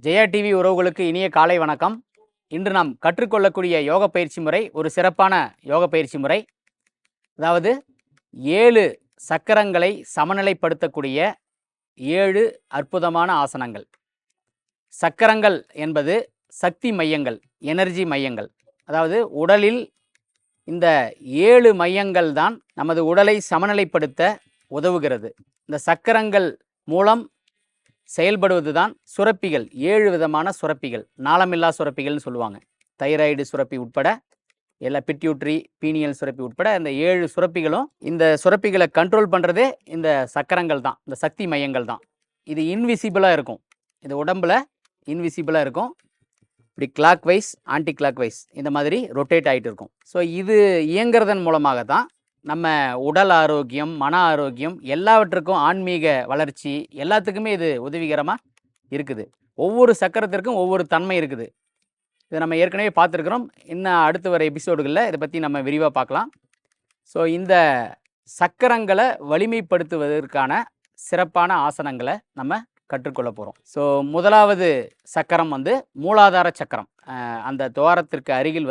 Jaya TV உறவுகளுக்கு இனிய காலை வணக்கம். இன்று நாம் கற்றுக்கொள்ளக்கூடிய யோக பயிற்சி முறை ஒரு சிறப்பான யோக பயிற்சி முறை. அதாவது 7 சக்கரங்களை சமநிலைப்படுத்தக்கூடிய 7 அற்புதமான ஆசனங்கள். சக்கரங்கள் என்பது சக்தி மையங்கள், எனர்ஜி மையங்கள். அதாவது உடலில் இந்த 7 மையங்கள் தான் நமது உடலை சமநிலைப்படுத்த உதவுகிறது. இந்த சக்கரங்கள் மூலம் செயல்படுவது தான் சுரப்பிகள். 7 விதமான சுரப்பிகள், நாளமில்லா சுரப்பிகள்னு சொல்லுவாங்க. தைராய்டு சுரப்பி உட்பட எல்லா, பிட்யூட்ரி, பீனியல் சுரப்பி உட்பட இந்த 7 சுரப்பிகளும், இந்த சுரப்பிகளை கண்ட்ரோல் பண்ணுறதே இந்த சக்கரங்கள் தான், இந்த சக்தி மையங்கள் தான். இது இன்விசிபிளாக இருக்கும், இது உடம்பில் இன்விசிபிளாக இருக்கும். இப்படி clockwise, anticlockwise இந்த மாதிரி ரொட்டேட் ஆகிட்டு இருக்கும். ஸோ இது இயங்குறதன் மூலமாக தான் நம்ம உடல் ஆரோக்கியம், மன ஆரோக்கியம், எல்லாவற்றுக்கும் ஆன்மீக வளர்ச்சி எல்லாத்துக்குமே இது உதவிகரமாக இருக்குது. ஒவ்வொரு சக்கரத்திற்கும் ஒவ்வொரு தன்மை இருக்குது. இதை நம்ம ஏற்கனவே பார்த்துருக்குறோம். இன்னும் அடுத்து வர எபிசோடுகளில் இதை பற்றி நம்ம விரிவாக பார்க்கலாம். ஸோ இந்த சக்கரங்களை வலிமைப்படுத்துவதற்கான சிறப்பான ஆசனங்களை நம்ம கற்றுக்கொள்ள போகிறோம். ஸோ முதலாவது சக்கரம் மூலாதார சக்கரம். அந்த துவாரத்திற்கு அருகில்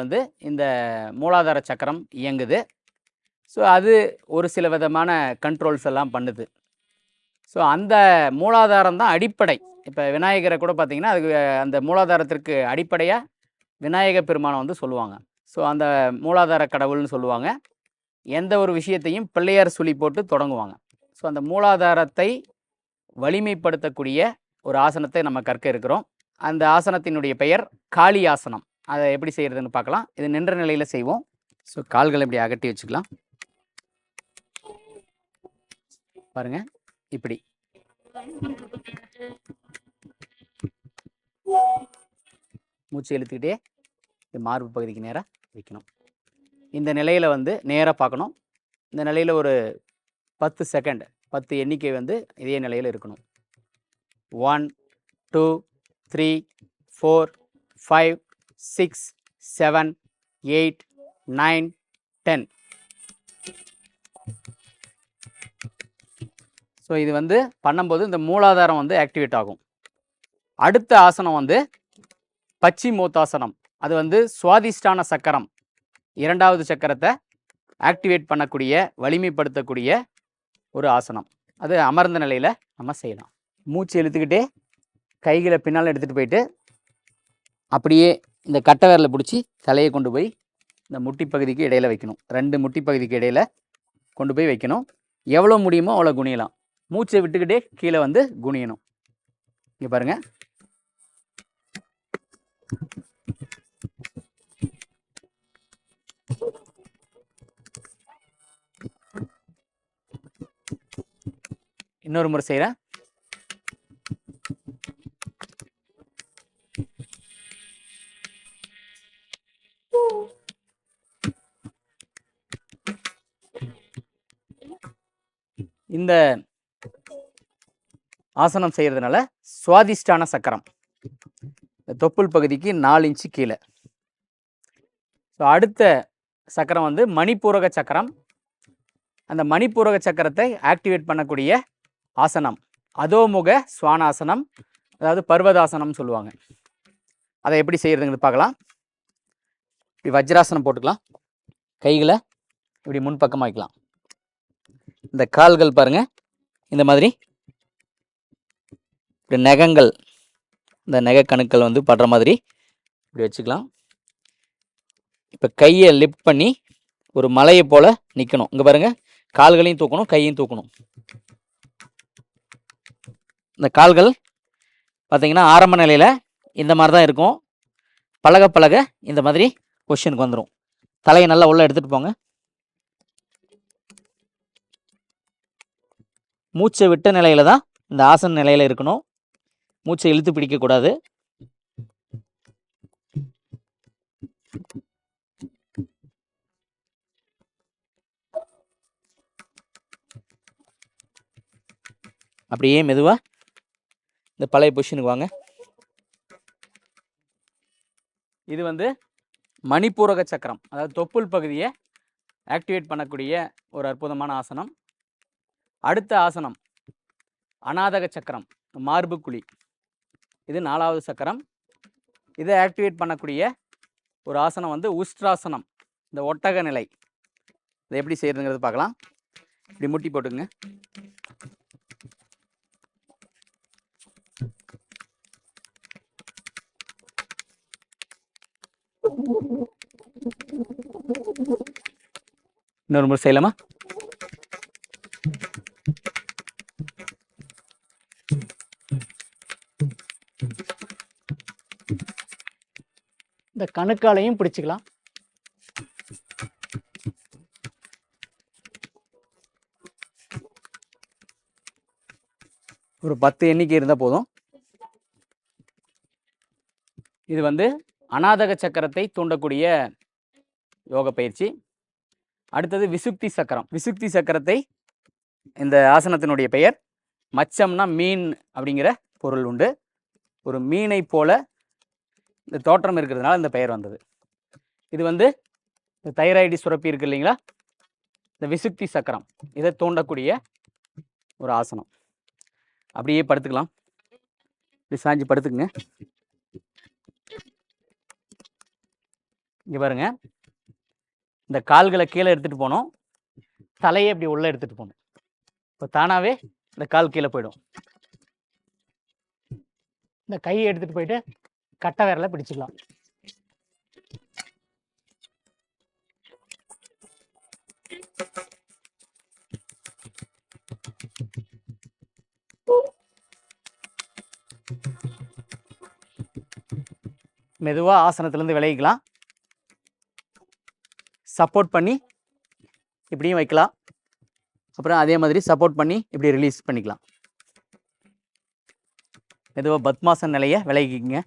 இந்த மூலாதார சக்கரம் இயங்குது. ஸோ அது ஒரு சில விதமான கண்ட்ரோல்ஸ் எல்லாம் பண்ணுது. ஸோ அந்த மூலாதாரம் தான் அடிப்படை. இப்போ விநாயகரை கூட பார்த்திங்கன்னா அதுக்கு அந்த மூலாதாரத்திற்கு அடிப்படையாக விநாயக பெருமானை சொல்லுவாங்க. ஸோ அந்த மூலாதார கடவுள்னு சொல்லுவாங்க. எந்த ஒரு விஷயத்தையும் பிள்ளையார் சொல்லி போட்டு தொடங்குவாங்க. ஸோ அந்த மூலாதாரத்தை வலிமைப்படுத்தக்கூடிய ஒரு ஆசனத்தை நம்ம கற்க இருக்கிறோம். அந்த ஆசனத்தினுடைய பெயர் காளி ஆசனம். அதை எப்படி செய்கிறதுன்னு பார்க்கலாம். இது நின்ற நிலையில் செய்வோம். ஸோ கால்களை இப்படி அகட்டி வச்சுக்கலாம். பாருங்க, இப்படி மூச்சு இழுத்துக்கிட்டே மார்பு பகுதிக்கு நேராக வைக்கணும். இந்த நிலையில் நேராக பார்க்கணும். இந்த நிலையில் ஒரு 10 செகண்ட், 10 எண்ணிக்கை இதே நிலையில் இருக்கணும். 1 2 3 4 5 6 7 8 9 10. ஸோ இது பண்ணும்போது இந்த மூலாதாரம் ஆக்டிவேட் ஆகும். அடுத்த ஆசனம் பச்சிமோத்தாசனம். அது சுவாதிஷ்டான சக்கரம், 2வது சக்கரத்தை ஆக்டிவேட் பண்ணக்கூடிய, வலிமைப்படுத்தக்கூடிய ஒரு ஆசனம். அது அமர்ந்த நிலையில் நம்ம செய்யலாம். மூச்சு இழுத்துக்கிட்டே கைகளை பின்னால் எடுத்துகிட்டு போயிட்டு அப்படியே இந்த கட்டை விரலை பிடிச்சி தலையை கொண்டு போய் இந்த முட்டி பகுதிக்கு இடையில் வைக்கணும். 2 முட்டி பகுதிக்கு இடையில் கொண்டு போய் வைக்கணும். எவ்வளோ முடியுமோ அவ்வளோ குனியலாம். மூச்சை விட்டுக்கிட்டே கீழே குனியணும். இங்கே பாருங்கள். இன்னொரு முறை செய்கிறேன். இந்த ஆசனம் செய்கிறதுனால சுவாதிஷ்டான சக்கரம், தொப்புள் பகுதிக்கு 4 இன்ச்சு கீழே. ஸோ அடுத்த சக்கரம் மணிப்பூரக சக்கரம். அந்த மணிப்பூரக சக்கரத்தை ஆக்டிவேட் பண்ணக்கூடிய ஆசனம் அதோமுக சுவானாசனம், அதாவது பர்வதாசனம் சொல்லுவாங்க. அதை எப்படி செய்கிறதுங்கிறது பார்க்கலாம். இப்படி வஜ்ராசனம் போட்டுக்கலாம். கைகளை இப்படி முன்பக்கமாக வைக்கலாம். இந்த கால்கள் பாருங்கள், இந்த மாதிரி இப்படி நகங்கள், இந்த நகைக்கணுக்கள் படுற மாதிரி இப்படி வச்சுக்கலாம். இப்போ கையை லிஃப்ட் பண்ணி ஒரு மலையை போல் நிற்கணும். இங்கே பாருங்கள், கால்களையும் தூக்கணும், கையையும் தூக்கணும். இந்த கால்கள் பார்த்திங்கன்னா ஆரம்ப நிலையில் இந்த மாதிரி தான் இருக்கும். பழக பழக இந்த மாதிரி பொசிஷனுக்கு வந்துடும். தலையை நல்லா உள்ளே எடுத்துகிட்டு போங்க. மூச்சை விட்ட நிலையில் தான் இந்த ஆசன நிலையில் இருக்கணும். மூச்சை இழுத்து பிடிக்கக்கூடாது. அப்படியே மெதுவாக இந்த பழைய பொசிஷனுக்கு வாங்க. இது மணிப்பூரக சக்கரம், அதாவது தொப்புள் பகுதியை ஆக்டிவேட் பண்ணக்கூடிய ஒரு அற்புதமான ஆசனம். அடுத்த ஆசனம் அநாதக சக்கரம், மார்பு குழி. இது 4வது சக்கரம். இதை ஆக்டிவேட் பண்ணக்கூடிய ஒரு ஆசனம் வந்து உஷ்ட்ராசனம், இந்த ஒட்டக நிலை. இதை எப்படி செய்யறதுங்கிறது பார்க்கலாம். இப்படி முட்டி போட்டுங்க. இன்னொரு முறை செய்யலாமா? இந்த கணுக்காலையும் பிடிச்சுக்கலாம். ஒரு 10 எண்ணிக்கை இருந்தால் போதும். இது வந்து அநாதக சக்கரத்தை தூண்டக்கூடிய யோக பயிற்சி. அடுத்தது விசுக்தி சக்கரம். விசுக்தி சக்கரத்தை, இந்த ஆசனத்தினுடைய பெயர் மச்சம்னா மீன் அப்படிங்கிற பொருள் உண்டு. ஒரு மீனை போல இந்த தோற்றம் இருக்கிறதுனால இந்த பெயர் வந்தது. இது வந்து இந்த தைராய்டு சுரப்பி இருக்கு இல்லைங்களா, இந்த விசுக்தி சக்கரம், இதை தூண்டக்கூடிய ஒரு ஆசனம். அப்படியே படுத்துக்கலாம். இப்படி சாஞ்சி படுத்துக்குங்க. இங்கே பாருங்க, இந்த கால்களை கீழே எடுத்துகிட்டு போகணும், தலையை இப்படி உள்ளே எடுத்துகிட்டு போகணும். இப்போ தானாகவே இந்த கால் கீழே போயிடும். இந்த கையை எடுத்துகிட்டு போயிட்டு கட்டை விரலை பிடிச்சிக்கலாம். மெதுவாக ஆசனத்திலேருந்து விலகிக்கலாம். சப்போர்ட் பண்ணி இப்படியும் வைக்கலாம். அப்புறம் அதே மாதிரி சப்போர்ட் பண்ணி இப்படி ரிலீஸ் பண்ணிக்கலாம். மெதுவாக பத்மாசன நிலையை விலகிக்கிங்க.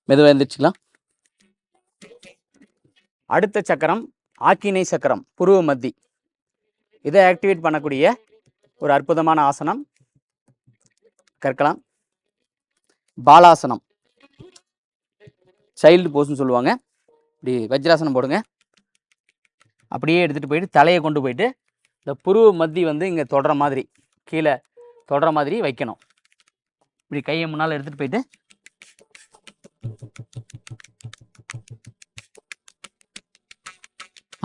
மெதுவாக எழுந்திரிச்சிக்கலாம். அடுத்த சக்கரம் ஆக்கினை சக்கரம், புருவ மத்தி. இதை ஆக்டிவேட் பண்ணக்கூடிய ஒரு அற்புதமான ஆசனம். கற்கலாம். பாலாசனம், சைல்டு போஸ்ன்னு சொல்லுவாங்க. இப்படி வஜ்ராசனம் போடுங்க. அப்படியே எடுத்துகிட்டு போயிட்டு தலையை கொண்டு போயிட்டு இந்த புருவ மத்தி வந்து இங்கே தொடர மாதிரி, கீழே தொடர மாதிரி வைக்கணும். இப்படி கையை முன்னால் எடுத்துகிட்டு போயிட்டு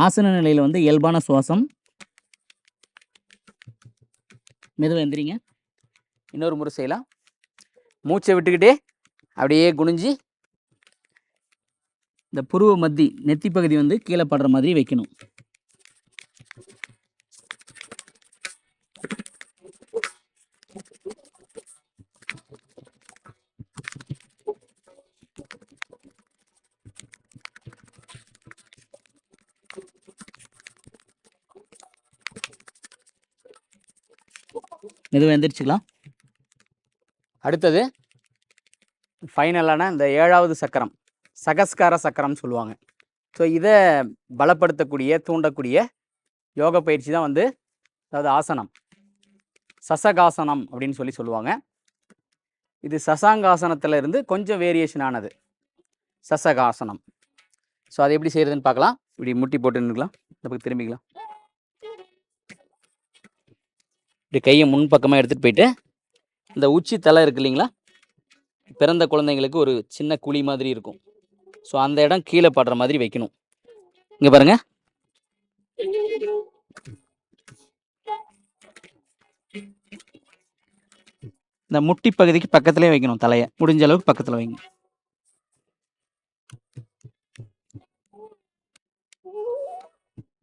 ஆசன நிலையில் வந்து இயல்பான சுவாசம். மெதுவாக எந்திரிங்க. இன்னொரு முறை செய்யலாம். மூச்சை விட்டுக்கிட்டே அப்படியே குனிஞ்சி இந்த புருவ மத்தி, நெத்தி பகுதி வந்து கீழே படுற மாதிரி வைக்கணும். மெதுவாக எந்திரிச்சுக்கலாம். அடுத்தது ஃபைனலான இந்த 7வது சக்கரம், சகஸ்கார சக்கரம் சொல்லுவாங்க. ஸோ இதை பலப்படுத்தக்கூடிய, தூண்டக்கூடிய யோக பயிற்சி தான் வந்து, அதாவது ஆசனம் சசகாசனம் அப்படின்னு சொல்லுவாங்க. இது சசாங்காசனத்தில் இருந்து கொஞ்சம் வேரியேஷன் ஆனது சசகாசனம். ஸோ அதை எப்படி செய்யறதுன்னு பார்க்கலாம். இப்படி முட்டி போட்டு நின்றுக்கலாம். இந்த பக்கம் திரும்பிக்கலாம். இப்படி கையை முன்பக்கமாக எடுத்துகிட்டு போயிட்டு இந்த உச்சி தலை இருக்கு இல்லைங்களா, பிறந்த குழந்தைங்களுக்கு ஒரு சின்ன குழி மாதிரி இருக்கும். ஸோ அந்த இடம் கீழே படுற மாதிரி வைக்கணும். இங்கே பாருங்க, இந்த முட்டி பகுதிக்கு பக்கத்துலேயே வைக்கணும். தலையை முடிஞ்ச அளவுக்கு பக்கத்தில் வைங்க.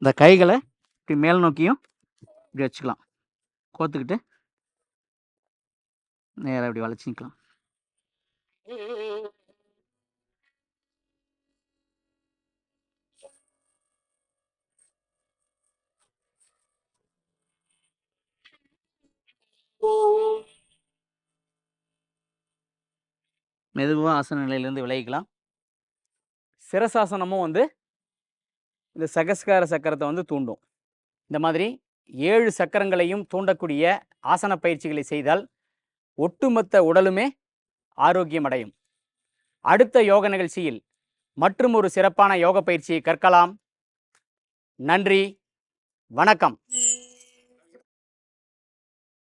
இந்த கைகளை இப்படி மேல் நோக்கியும் இப்படி வச்சுக்கலாம். கோத்துக்கிட்டு நேராக இப்படி வளைச்சி நிற்கலாம். மெதுவாக ஆசன நிலையிலேருந்து விலகிக்கலாம். சிரசாசனமும் வந்து இந்த சகஸ்கார சக்கரத்தை வந்து தூண்டும். இந்த மாதிரி 7 சக்கரங்களையும் தூண்டக்கூடிய ஆசன பயிற்சிகளை செய்தால் ஒட்டுமொத்த உடலுமே ஆரோக்கியம் அடையும். அடுத்த யோக நிகழ்ச்சியில் மற்றும் ஒரு சிறப்பான யோக பயிற்சியை கற்கலாம். நன்றி, வணக்கம்.